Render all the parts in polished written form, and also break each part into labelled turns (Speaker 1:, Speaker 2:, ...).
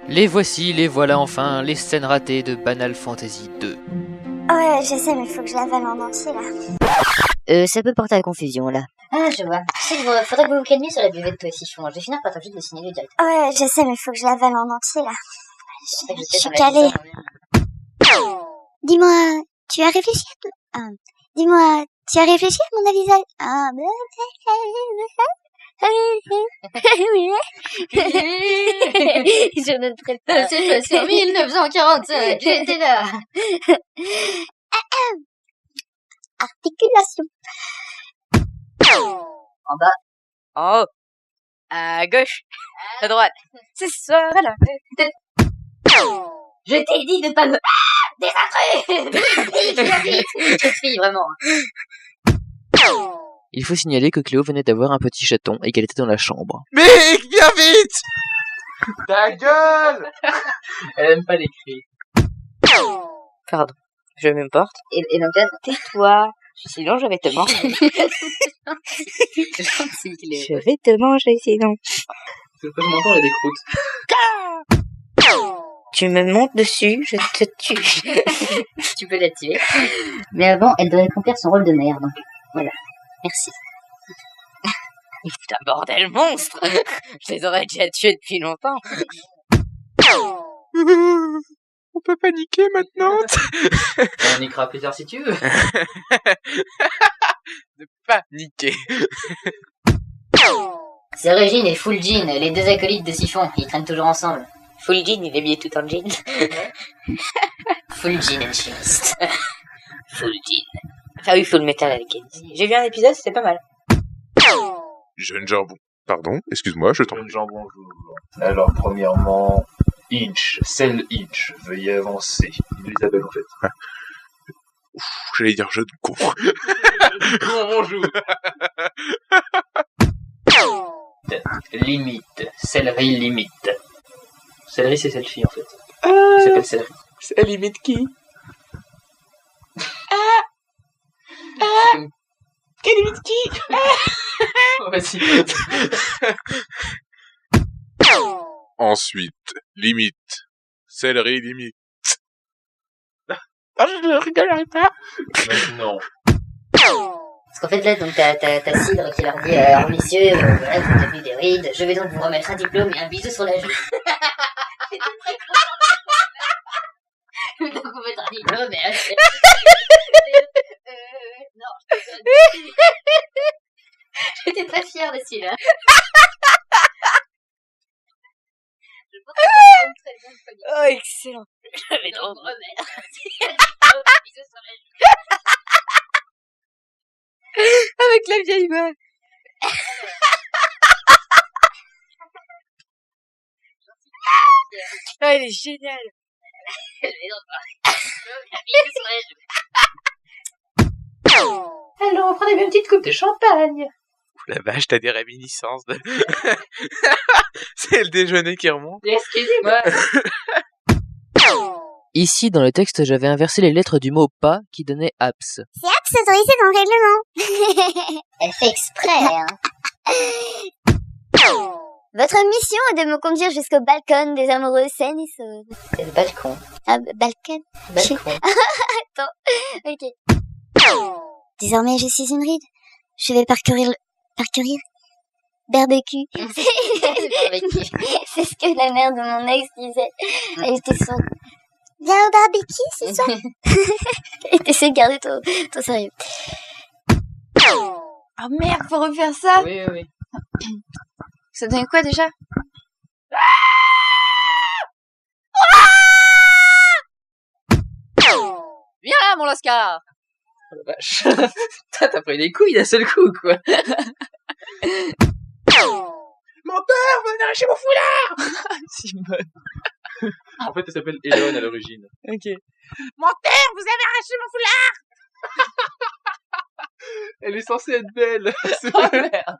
Speaker 1: Les voici, les voilà enfin, les scènes ratées de Banal Fantasy 2.
Speaker 2: Ouais, je sais, mais faut que je l'avale en entier, là.
Speaker 3: Ça peut porter à confusion, là. Ah, je vois. Je sais que faudrait que vous vous calmiez sur la buvette, toi, Sichon. Je vais finir par t'obligé de le signaler direct.
Speaker 2: Ouais, je sais, mais faut que je l'avale en entier, là. Je suis calée. Dis-moi, tu as réfléchi à tout? Dis-moi, tu as réfléchi à mon avisage?
Speaker 3: Je ne te prépare. C'est passé en 1945. J'étais là.
Speaker 2: Articulation.
Speaker 3: En bas.
Speaker 4: En haut. À gauche. À droite. C'est ça, voilà.
Speaker 3: Je t'ai dit de pas me... Des intrus. Cette fille, vraiment.
Speaker 1: Il faut signaler que Cléo venait d'avoir un petit chaton et qu'elle était dans la chambre.
Speaker 5: Mec, viens vite! Ta gueule!
Speaker 1: Elle aime pas les cris.
Speaker 4: Pardon. Je m'importe.
Speaker 3: Et donc là,
Speaker 4: Tais-toi. Sinon, je vais te manger. Je vais te manger, sinon.
Speaker 1: C'est pas mon temps, il y a des croûtes.
Speaker 4: Tu me montes dessus, je te tue.
Speaker 3: tu peux la tuer. Mais avant, elle doit accomplir son rôle de mère, donc voilà. Merci.
Speaker 4: Putain, bordel monstre. Je les aurais déjà tués depuis longtemps.
Speaker 5: On peut paniquer maintenant?
Speaker 1: On niquera plus tard si tu veux.
Speaker 5: Ne paniquer.
Speaker 3: C'est Régine et Full Jean, les deux acolytes de Siphon. Ils traînent toujours ensemble.
Speaker 4: Full jean, il est habillé tout en jean.
Speaker 3: Full Jean and chimiste.
Speaker 4: Full jean. Ah oui, full metal avec Kenzie. J'ai vu un épisode, c'était pas mal.
Speaker 5: Jeune jambon. Pardon, excuse-moi, je t'en...
Speaker 6: Jeune gens, bonjour. Alors, premièrement, Inch, Cell Inch, veuillez avancer. Il les appelle en fait.
Speaker 5: J'allais dire jeune con.
Speaker 6: Bonjour.
Speaker 1: Limite. Céleri limite. Céleri, c'est selfie en fait. Il s'appelle Céleri.
Speaker 5: Ça limite qui? Quelle limite qui?
Speaker 1: Vas-y.
Speaker 5: Ensuite, limite. Céleri limite. Ah, je ne rigolerai pas.
Speaker 6: Maintenant.
Speaker 3: Parce qu'en fait, là, donc, t'as Cidre qui leur dit, alors, messieurs, voilà, vous avez des rides, je vais donc vous remettre un diplôme et un bisou sur la joue. Donc, vous mettre un diplôme et un... non, j'étais très fière de celui-là. Je pense que c'est une très bonne folie.
Speaker 4: Oh, excellent. Je vais
Speaker 3: Donc,
Speaker 4: trop...
Speaker 3: remettre un diplôme et un bisou sur la joue.
Speaker 4: Avec la vieille meuf. Ah, elle est géniale.
Speaker 3: Je vais donc un bisou sur la joue.
Speaker 4: Alors, prenez bien une petite coupe de champagne.
Speaker 5: La vache, t'as des réminiscences de... C'est le déjeuner qui remonte.
Speaker 4: Excusez-moi.
Speaker 1: Ici, dans le texte, j'avais inversé les lettres du mot pas qui donnait abs.
Speaker 2: C'est abs autorisé dans le règlement.
Speaker 3: Elle fait exprès, hein.
Speaker 2: Votre mission est de me conduire jusqu'au balcon des amoureux saines et sauves.
Speaker 3: C'est le balcon.
Speaker 2: Ah, balcon.
Speaker 3: Balcon.
Speaker 2: Attends. Ok. Désormais, je suis une ride. Je vais parcourir barbecue.
Speaker 3: Barbecue.
Speaker 2: C'est ce que la mère de mon ex disait. Elle était sourde. Viens au barbecue ce soir. Essaie de garder ton sérieux.
Speaker 4: Oh merde, faut refaire ça.
Speaker 1: Oui.
Speaker 4: Ça donne quoi déjà?
Speaker 1: Viens là, mon Lascar. Oh la vache. T'as pris des couilles d'un seul coup, quoi.
Speaker 5: Mon père, venez arracher mon foulard!
Speaker 1: Simone.
Speaker 6: En fait, elle s'appelle Elon à l'origine.
Speaker 1: Ok.
Speaker 5: Mon père, vous avez arraché mon foulard!
Speaker 6: Elle est censée être belle.
Speaker 1: Oh merde.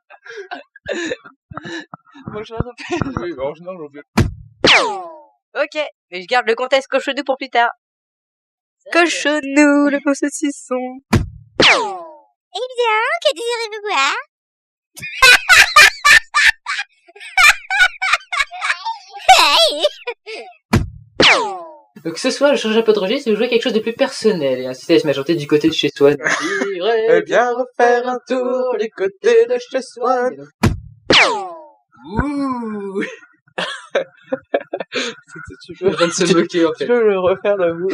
Speaker 1: Bon, je vais refaire.
Speaker 6: Oui, en général, j'en fais.
Speaker 4: Ok, mais je garde le comtesse cochonou pour plus tard. Cochonou, le beau saucisson.
Speaker 2: Eh bien, que désirez-vous boire? Hey.
Speaker 1: Donc ce soir, je change un peu de registre et je joue quelque chose de plus personnel. Et ainsi, elle se met à chanter du côté de chez soi.
Speaker 5: Eh bien, refaire un tour du côté de chez soi.
Speaker 1: Ouh.
Speaker 5: Tu peux,
Speaker 1: En train de se moquer, en
Speaker 5: tu
Speaker 1: fait.
Speaker 5: peux le refaire là vous.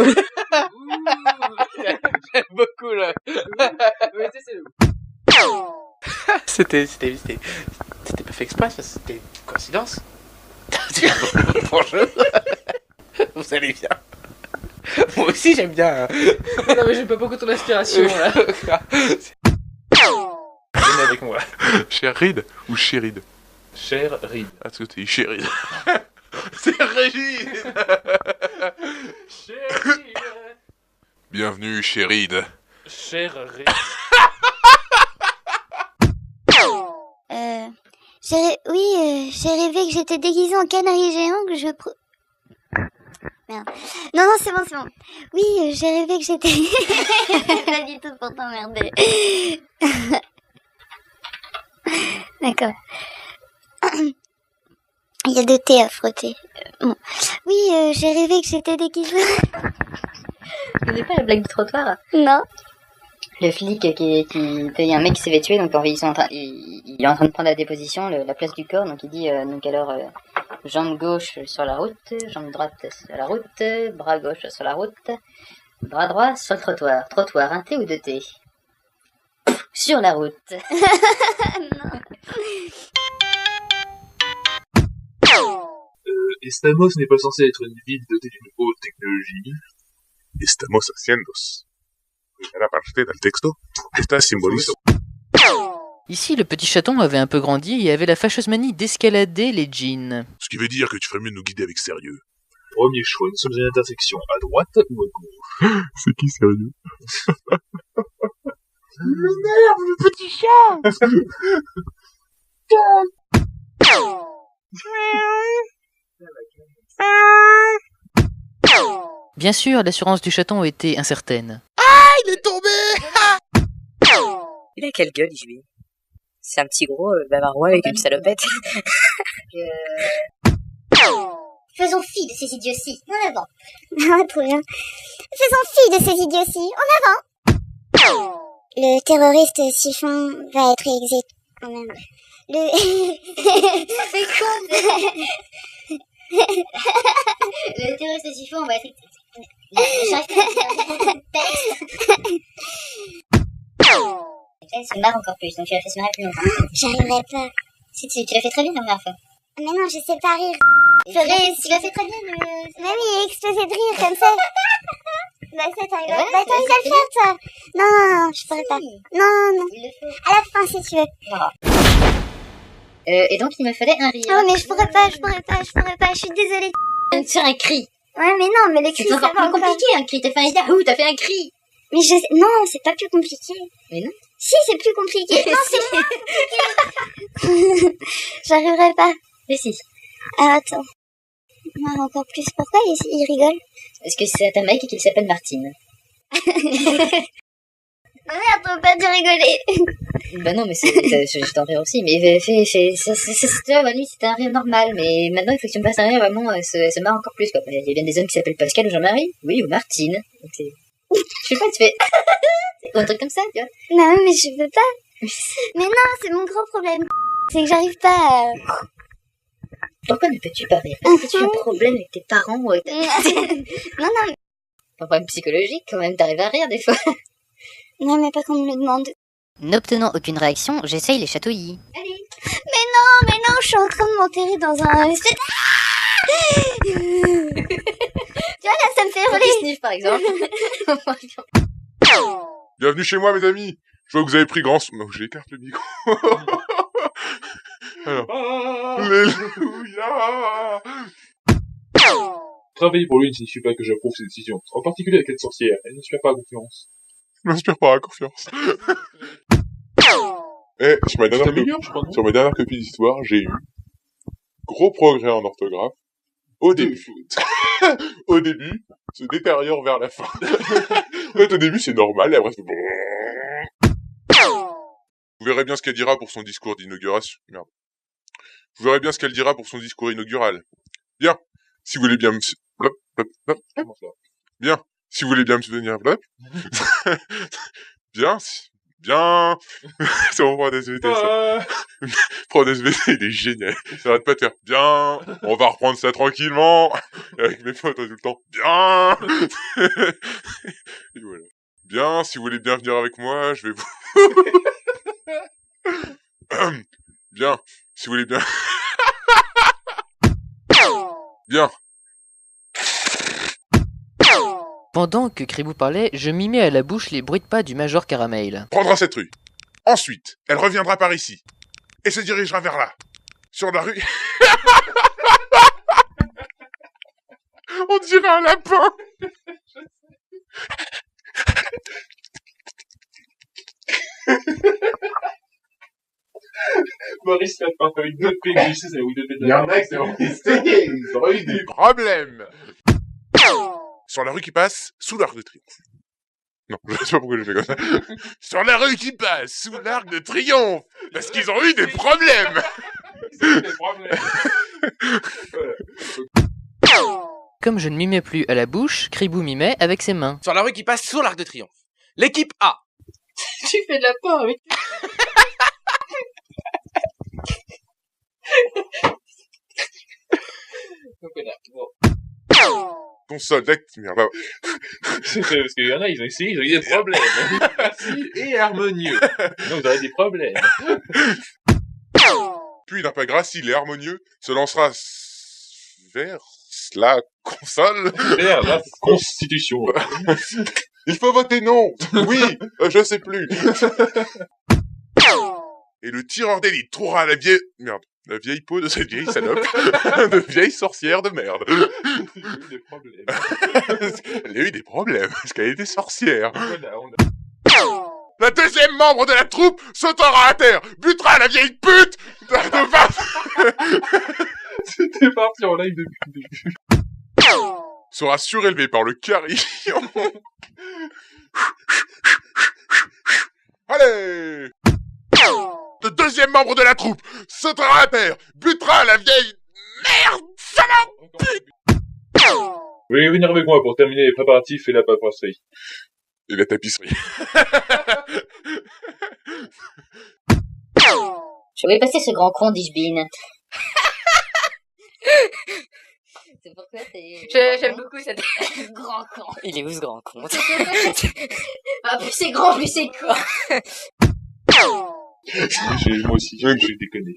Speaker 5: J'aime beaucoup là.
Speaker 1: Oui, c'est le
Speaker 5: C'était pas fait exprès, ça, c'était une coïncidence. Bonjour. Vous allez bien? Moi aussi j'aime bien.
Speaker 1: Non, mais j'ai pas beaucoup ton inspiration, là.
Speaker 6: Venez avec moi.
Speaker 5: Cher Reed ou Chéride?
Speaker 6: Cher Reed.
Speaker 5: Ah, parce que t'es Chéride. C'est Régine. Bienvenue chez Reed.
Speaker 6: Cher Reed.
Speaker 2: J'ai rêvé que j'étais déguisée en canari géant, que je... Merde. Non, c'est bon. Oui, j'ai rêvé que j'étais... Pas du tout pour t'emmerder. D'accord. Il y a 2 thés à frotter. Bon. Oui, j'ai rêvé que j'étais déguisée...
Speaker 3: Tu connais pas la blague du trottoir?
Speaker 2: Non.
Speaker 3: Le flic il y a un mec qui s'est fait tuer, donc il est en train de prendre la déposition, la place du corps, donc il dit jambe gauche sur la route, jambe droite sur la route, bras gauche sur la route, bras droit sur le trottoir, un thé ou 2 thés? Sur la route.
Speaker 6: Estamos n'est pas censé être une ville dotée d'une haute technologie.
Speaker 7: Estamos haciendo. Primera parte del texto está simbolizado.
Speaker 1: Ici, le petit chaton avait un peu grandi et avait la fâcheuse manie d'escalader les jeans.
Speaker 7: Ce qui veut dire que tu ferais mieux de nous guider avec sérieux.
Speaker 6: Premier choix, nous sommes à une intersection, à droite ou à gauche?
Speaker 7: C'est qui sérieux?
Speaker 2: M'énerve, le petit chat.
Speaker 1: Bien sûr, l'assurance du chaton était incertaine.
Speaker 5: Il est tombé.
Speaker 4: Il a quelle gueule, lui? C'est un petit gros bavarois avec une salopette.
Speaker 2: Faisons fi de ces idioties. En avant. Ah, trop bien. Faisons fi de ces idioties. En avant. Le terroriste siphon va être exécuté. Oh, merde. C'est con. Le terroriste siphon va être exécuté.
Speaker 3: Elle se marre encore plus, donc tu la fais se marrer plus longtemps.
Speaker 2: J'arriverai pas.
Speaker 3: Si tu l'as fait très bien la première fois.
Speaker 2: Mais non, je sais pas rire. Tu l'as fait très bien. Mais oui, exploser de rire comme ça. Bah ça t'arrives.
Speaker 3: Ouais,
Speaker 2: Bah t'arrives à le faire, toi. Non, je pourrais pas. Non.
Speaker 3: Il le fait.
Speaker 2: À la fin, si tu veux.
Speaker 3: Et donc il me fallait un rire.
Speaker 2: Oh, mais je pourrais pas. Je suis désolée.
Speaker 3: Sur un cri.
Speaker 2: Ouais, mais non, mais le cri,
Speaker 3: C'est
Speaker 2: ça
Speaker 3: encore
Speaker 2: va
Speaker 3: plus compliqué un cri. T'as fait un yahoo, t'as fait un cri.
Speaker 2: Mais je sais... Non, c'est pas plus compliqué.
Speaker 3: Mais non.
Speaker 2: Si, c'est plus compliqué. Non, c'est pas compliqué. J'arriverai pas.
Speaker 3: Mais si.
Speaker 2: Ah, attends. Non, encore plus. Pourquoi il rigole?
Speaker 3: Parce que c'est un mec qui s'appelle Martine.
Speaker 2: Ah merde, on peut pas te rigoler.
Speaker 3: Bah non, mais je t'en rire aussi. Mais lui, c'était un rire normal. Mais maintenant, il faut que tu me fasses un rire vraiment, se marre encore plus, quoi. Il y a bien des hommes qui s'appellent Pascal ou Jean-Marie. Oui, ou Martine. Donc c'est... Je sais pas, tu fais... ou un truc comme ça, tu vois.
Speaker 2: Non, mais je veux pas. Mais non, c'est mon gros problème. C'est que j'arrive pas à...
Speaker 3: Pourquoi ne peux-tu pas rire? As-tu un problème avec tes parents ou avec
Speaker 2: Non.
Speaker 3: un problème psychologique, quand même, t'arrives à rire des fois.
Speaker 2: Non, mais pas qu'on me le demande.
Speaker 4: N'obtenant aucune réaction, j'essaye les chatouillis.
Speaker 2: Mais non, je suis en train de m'enterrer dans un... Tu vois, là, ça me fait
Speaker 3: Quand
Speaker 2: hurler.
Speaker 3: tu sniffes, par exemple.
Speaker 7: Bienvenue chez moi, mes amis. Je vois que vous avez pris grand... Non, j'écarte le micro. Alors... Alléluia.
Speaker 6: Travailler pour lui ne signifie pas que j'approuve ses décisions. En particulier avec cette sorcière. Elle n'inspire pas confiance.
Speaker 7: Je m'inspire pas à confiance. Sur ma dernière
Speaker 6: T'améliores, je crois, non?
Speaker 7: Sur mes dernières copies d'histoire, j'ai eu gros progrès en orthographe. Au début, se détériore vers la fin. En fait, au début, c'est normal, et après, c'est... Vous verrez bien ce qu'elle dira pour son discours d'inauguration. Merde. Vous verrez bien ce qu'elle dira pour son discours inaugural. Bien. Si vous voulez bien me... Blop, blop, blop. Bien. Si vous voulez bien me soutenir, blop. Bien. Bien. C'est mon prof d'SVT, ça. Prof d'SVT, il est génial. Ça arrête pas de faire bien. On va reprendre ça tranquillement. Et avec mes potes tout le temps. Bien. Et voilà. Bien. Si vous voulez bien venir avec moi, je vais vous... Bien. Si vous voulez bien... Bien.
Speaker 8: Pendant que Cribou parlait, je mimais à la bouche les bruits de pas du Major Caramel.
Speaker 7: Prendra cette rue. Ensuite, elle reviendra par ici. Et se dirigera vers là. Sur la rue... On dirait un lapin.
Speaker 6: Maurice l'a pas avec deux pénis, c'est où deux pénis.
Speaker 7: Il y en a qui ont testé, ils ont eu des problèmes. Sur la rue qui passe sous l'Arc de Triomphe. Non, je sais pas pourquoi je fais comme ça. Sur la rue qui passe sous l'Arc de Triomphe. Parce qu'ils ont eu des problèmes.
Speaker 6: Ils ont eu des problèmes.
Speaker 8: Comme je ne mimais plus à la bouche, Cribou mimait avec ses mains.
Speaker 5: Sur la rue qui passe sous l'Arc de Triomphe. L'équipe A.
Speaker 1: Tu fais de la part avec...
Speaker 7: Ton soldat... Merde, bah...
Speaker 6: C'est parce qu'il y en a, ils ont essayé, ils ont eu des problèmes. Facile et harmonieux. Donc vous aurez des problèmes.
Speaker 7: Puis d'un pas gracile et harmonieux, se lancera vers la console.
Speaker 6: Vers la Constitution.
Speaker 7: Il faut voter non. Oui, je sais plus. Et le tireur d'élite trouvera la vieille... Merde. La vieille peau de cette vieille salope. De vieille sorcière de merde.
Speaker 6: Il y a eu des problèmes.
Speaker 7: Elle a eu des problèmes, parce qu'elle était sorcière.
Speaker 6: Voilà,
Speaker 7: La deuxième membre de la troupe sautera à terre, butera la vieille pute de
Speaker 6: C'était parti en live depuis le début.
Speaker 7: sera surélevé par le carillon. Allez! Le deuxième membre de la troupe sautera à terre, butera la vieille merde, salope!
Speaker 6: Veuillez venir avec moi pour terminer les préparatifs et la paperasserie.
Speaker 7: Et la tapisserie.
Speaker 3: Je vais passer ce grand con, dis-je Bean. C'est pourquoi t'es...
Speaker 1: J'aime beaucoup cette...
Speaker 3: grand con.
Speaker 8: Il est où ce grand con?
Speaker 3: Ah, plus c'est grand, plus c'est con.
Speaker 6: Moi aussi, j'ai déconné.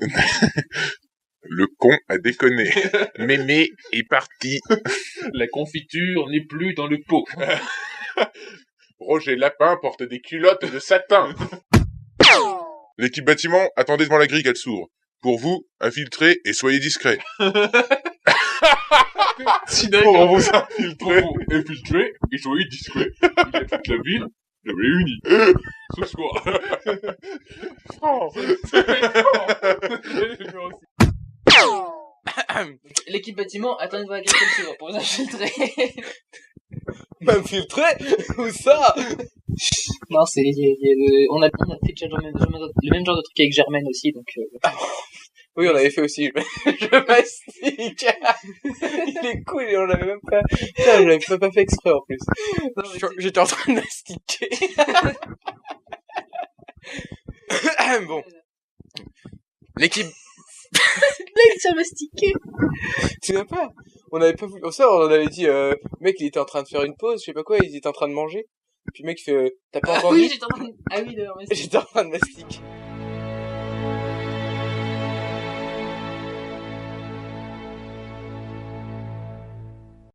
Speaker 7: Le con a déconné. Mémé est parti.
Speaker 6: La confiture n'est plus dans le pot.
Speaker 7: Roger Lapin porte des culottes de satin. L'équipe bâtiment, attendez devant la grille qu'elle s'ouvre. Pour vous, infiltrez et soyez discrets. Pour vous infiltrer.
Speaker 6: Pour vous infiltrer et soyez discret. Il y a toute la ville réunie. Ce soir.
Speaker 1: L'équipe bâtiment, attendez devant la grille pour vous infiltrer.
Speaker 5: M'infiltrer? Où ça?
Speaker 1: Non, c'est... On a fait déjà le même genre de truc avec Germaine aussi, donc...
Speaker 5: Oui, on avait fait aussi. Je mastique. Il est cool et on l'avait même pas... Putain, je l'avais pas fait exprès en plus.
Speaker 1: Non,
Speaker 5: J'étais en train de mastiquer. Bon. L'équipe...
Speaker 1: Là, il s'est mastiqué.
Speaker 5: Tu sais pas? On avait pas voulu... Ça, on avait dit, mec, il était en train de faire une pause, je sais pas quoi, il était en train de manger. Puis le mec fait, t'as pas entendu?
Speaker 1: Oui, j'étais en train de... Ah oui, d'ailleurs,
Speaker 5: J'étais en train de mastiquer.